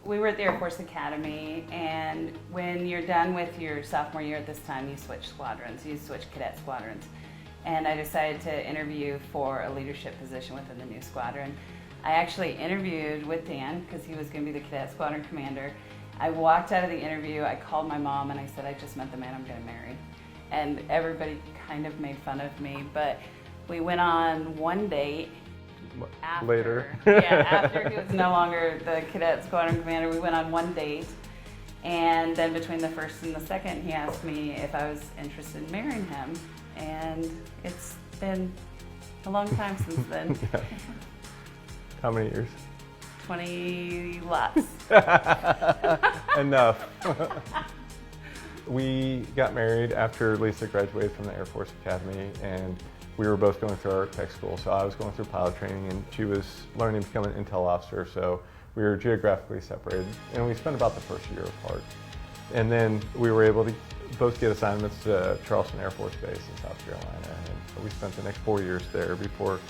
we were at the Air Force Academy, and when you're done with your sophomore year at this time, you switch squadrons, you switch cadet squadrons. And I decided to interview for a leadership position within the new squadron. I actually interviewed with Dan because he was going to be the cadet squadron commander. I walked out of the interview, I called my mom and I said, I just met the man I'm going to marry. And everybody kind of made fun of me, but we went on one date. Later. After he was no longer the cadet squadron commander, we went on one date. And then between the first and the second, he asked me if I was interested in marrying him. And it's been a long time since then. Yeah. How many years? 20 lots. Enough. We got married after Lisa graduated from the Air Force Academy, and we were both going through our tech school. So I was going through pilot training and she was learning to become an intel officer. So we were geographically separated, and we spent about the first year apart. And then we were able to both get assignments to Charleston Air Force Base in South Carolina. And so we spent the next 4 years there before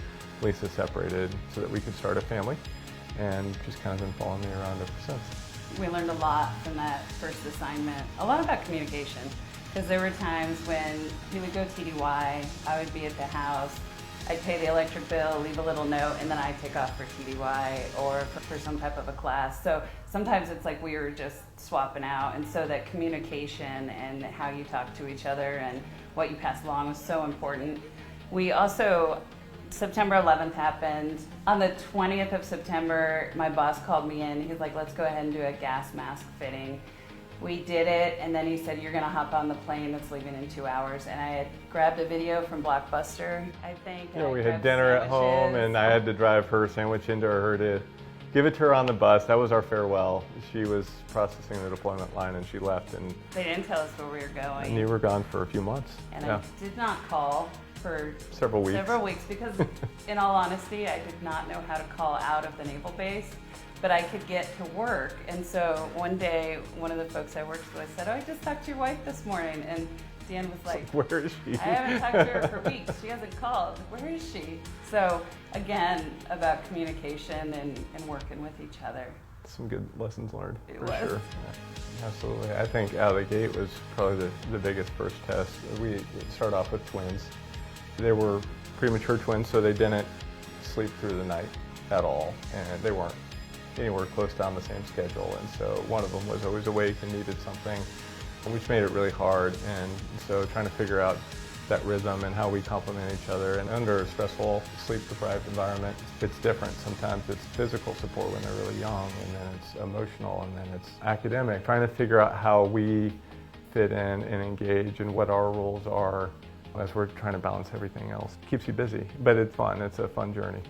Lisa separated so that we could start a family, and just kind of been following me around ever since. We learned a lot from that first assignment, a lot about communication, because there were times when he would go TDY, I would be at the house, I'd pay the electric bill, leave a little note, and then I'd take off for TDY or for some type of a class. So sometimes it's like we were just swapping out, and so that communication and how you talk to each other and what you pass along was so important. We also, September 11th happened. On the 20th of September, my boss called me in. He's like, let's go ahead and do a gas mask fitting. We did it, and then he said, you're gonna hop on the plane that's leaving in 2 hours. And I had grabbed a video from Blockbuster, I think. Yeah, we had dinner at home, and I had to drive her sandwich into her to give it to her on the bus. That was our farewell. She was processing the deployment line, and she left. And they didn't tell us where we were going. And you were gone for a few months. And I did not call for several weeks because, in all honesty, I did not know how to call out of the naval base. But I could get to work. And so one day, one of the folks I worked with said, oh, I just talked to your wife this morning. And Dan was like, where is she? I haven't talked to her for weeks. She hasn't called. Where is she? So again, about communication and working with each other. Some good lessons learned, for was. sure. Yeah, absolutely. I think out of the gate was probably the biggest first test. We started off with twins. They were premature twins, so they didn't sleep through the night at all. And they weren't anywhere close to on the same schedule, and so one of them was always awake and needed something, which made it really hard. And so trying to figure out that rhythm and how we complement each other, and under a stressful, sleep-deprived environment, it's different. Sometimes it's physical support when they're really young, and then it's emotional, and then it's academic. Trying to figure out how we fit in and engage and what our roles are as we're trying to balance everything else. It keeps you busy, but it's fun. It's a fun journey.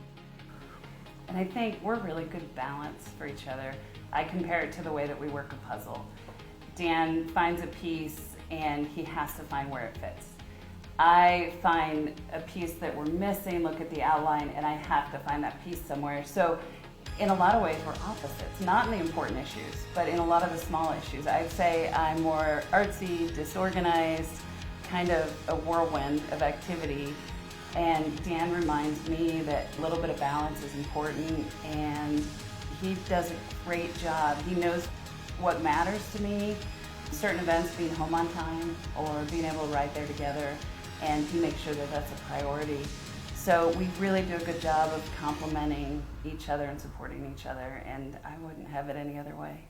And I think we're really good balance for each other. I compare it to the way that we work a puzzle. Dan finds a piece and he has to find where it fits. I find a piece that we're missing, look at the outline, and I have to find that piece somewhere. So in a lot of ways, we're opposites, not in the important issues, but in a lot of the small issues. I'd say I'm more artsy, disorganized, kind of a whirlwind of activity. And Dan reminds me that a little bit of balance is important, and he does a great job. He knows what matters to me, certain events being home on time or being able to ride there together, and he makes sure that that's a priority. So we really do a good job of complementing each other and supporting each other, and I wouldn't have it any other way.